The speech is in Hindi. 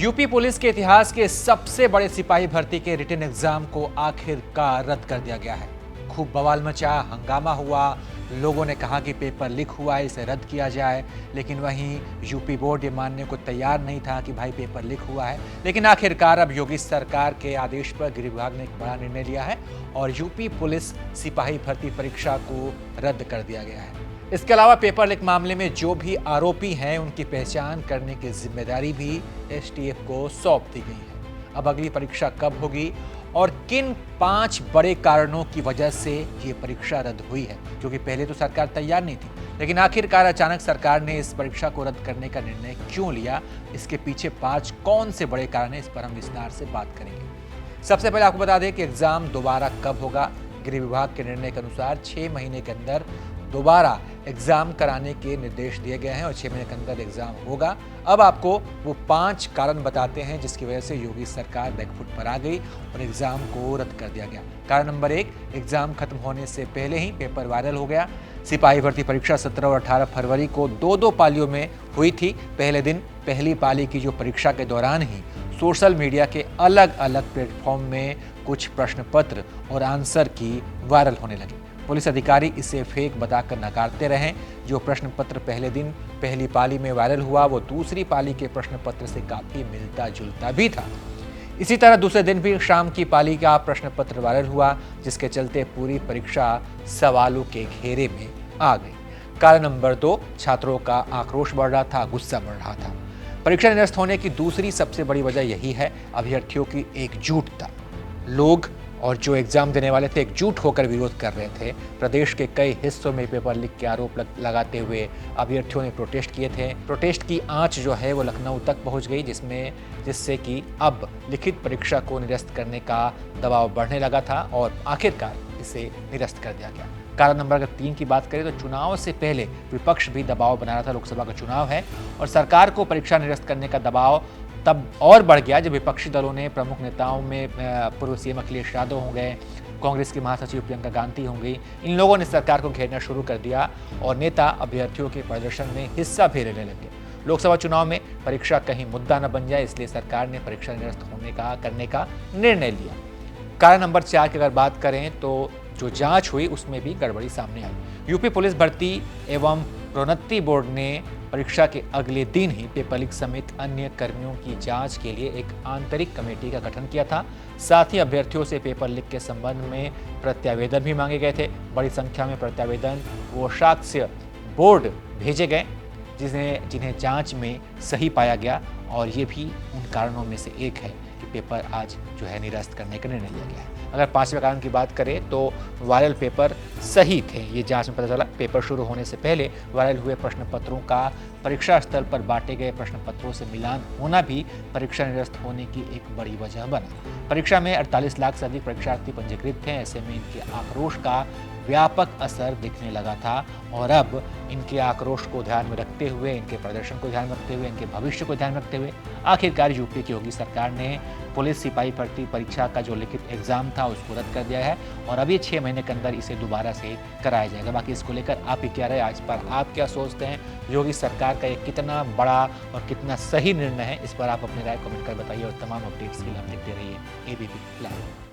यूपी पुलिस के इतिहास के सबसे बड़े सिपाही भर्ती के रिटन एग्जाम को आखिरकार रद्द कर दिया गया है। खूब बवाल मचा, हंगामा हुआ, लोगों ने कहा कि पेपर लीक हुआ है, इसे रद्द किया जाए। लेकिन वहीं यूपी बोर्ड ये मानने को तैयार नहीं था कि भाई पेपर लीक हुआ है। लेकिन आखिरकार अब योगी सरकार के आदेश पर गृह विभाग ने एक बड़ा निर्णय लिया है और यूपी पुलिस सिपाही भर्ती परीक्षा को रद्द कर दिया गया है। इसके अलावा पेपर लीक मामले में जो भी आरोपी हैं उनकी पहचान करने की जिम्मेदारी भी एसटीएफ को सौंप दी गई है। अब अगली परीक्षा कब होगी और किन 5 बड़े कारणों की वजह से ये परीक्षा रद्द हुई है, क्योंकि पहले तो सरकार तैयार नहीं थी, लेकिन आखिरकार अचानक सरकार ने इस परीक्षा को रद्द करने का निर्णय क्यों लिया, इसके पीछे 5 कौन से बड़े कारण हैं, इस पर हम विस्तार से बात करेंगे। सबसे पहले आपको बता दें कि एग्जाम दोबारा कब होगा। गृह विभाग के निर्णय के अनुसार 6 महीने के अंदर दोबारा एग्जाम कराने के निर्देश दिए गए हैं और 6 महीने के अंदर एग्जाम होगा। अब आपको वो 5 कारण बताते हैं जिसकी वजह से योगी सरकार बैकफुट पर आ गई और एग्जाम को रद्द कर दिया गया। कारण नंबर 1, एग्जाम खत्म होने से पहले ही पेपर वायरल हो गया। सिपाही भर्ती परीक्षा 17 और 18 फरवरी को दो पालियों में हुई थी। पहले दिन पहली पाली की जो परीक्षा के दौरान ही सोशल मीडिया के अलग अलग प्लेटफॉर्म में कुछ प्रश्न पत्र और आंसर की वायरल होने लगी। पुलिस अधिकारी इसे फेक बताकर नकारते रहे। जो प्रश्न पत्र पहले दिन पहली पाली में वायरल हुआ वो दूसरी पाली के प्रश्न पत्र से काफी मिलता जुलता भी था। इसी तरह दूसरे दिन भी शाम की पाली का प्रश्न पत्र वायरल हुआ, जिसके चलते पूरी परीक्षा सवालों के घेरे में आ गई। कारण नंबर 2, छात्रों का आक्रोश बढ़ रहा था, गुस्सा बढ़ रहा था। परीक्षा निरस्त होने की दूसरी सबसे बड़ी वजह यही है, अभ्यर्थियों की एकजुटता। लोग और जो एग्जाम देने वाले थे एकजुट होकर विरोध कर रहे थे। प्रदेश के कई हिस्सों में पेपर लीक के आरोप लगाते हुए अभ्यर्थियों ने प्रोटेस्ट किए थे। प्रोटेस्ट की आंच जो है वो लखनऊ तक पहुंच गई, जिससे कि अब लिखित परीक्षा को निरस्त करने का दबाव बढ़ने लगा था और आखिरकार इसे निरस्त कर दिया गया। कारण नंबर 3 की बात करें तो चुनाव से पहले विपक्ष भी दबाव बना रहा था। लोकसभा का चुनाव है और सरकार को परीक्षा निरस्त करने का दबाव तब और बढ़ गया जब विपक्षी दलों ने प्रमुख नेताओं में पूर्व सीएम अखिलेश यादव हो गए, कांग्रेस की महासचिव प्रियंका गांधी हो गई, इन लोगों ने सरकार को घेरना शुरू कर दिया और नेता अभ्यर्थियों के प्रदर्शन में हिस्सा भी लेने लगे। लोकसभा चुनाव में परीक्षा कहीं मुद्दा न बन जाए, इसलिए सरकार ने परीक्षा निरस्त करने का निर्णय लिया। कारण नंबर 4 की अगर बात करें तो जो जांच हुई उसमें भी गड़बड़ी सामने आई। यूपी पुलिस भर्ती एवं प्रोन्नति बोर्ड ने परीक्षा के अगले दिन ही पेपर लीक समेत अन्य कर्मियों की जांच के लिए एक आंतरिक कमेटी का गठन किया था। साथ ही अभ्यर्थियों से पेपर लीक के संबंध में प्रत्यावेदन भी मांगे गए थे। बड़ी संख्या में प्रत्यावेदन वो साक्ष्य बोर्ड भेजे गए जिन्हें जांच में सही पाया गया और ये भी उन कारणों में से एक है कि पेपर आज जो है निरस्त करने का निर्णय लिया गया है। अगर 5वें कारण की बात करें तो वायरल पेपर सही थे, ये जांच में पता चला। पेपर शुरू होने से पहले वायरल हुए प्रश्न पत्रों का परीक्षा स्थल पर बांटे गए प्रश्न पत्रों से मिलान होना भी परीक्षा निरस्त होने की एक बड़ी वजह बना। परीक्षा में 48 लाख से अधिक परीक्षार्थी पंजीकृत थे। ऐसे में इनके आक्रोश का व्यापक असर दिखने लगा था और अब इनके आक्रोश को ध्यान में रखते हुए, इनके प्रदर्शन को ध्यान में रखते हुए, इनके भविष्य को ध्यान में रखते हुए आखिरकार यूपी की योगी सरकार ने पुलिस सिपाही भर्ती परीक्षा का जो लिखित एग्जाम था उसको रद्द कर दिया है और अब ये 6 महीने के अंदर इसे दोबारा से कराया जाएगा। बाकी इसको लेकर आप ही क्या राय, आज पर आप क्या सोचते हैं? योगी सरकार का ये कितना बड़ा और कितना सही निर्णय है, इस पर आप अपनी राय कमेंट कर बताइए और तमाम अपडेट्स के लिए आप देखते रहिए एबीपी लाइव।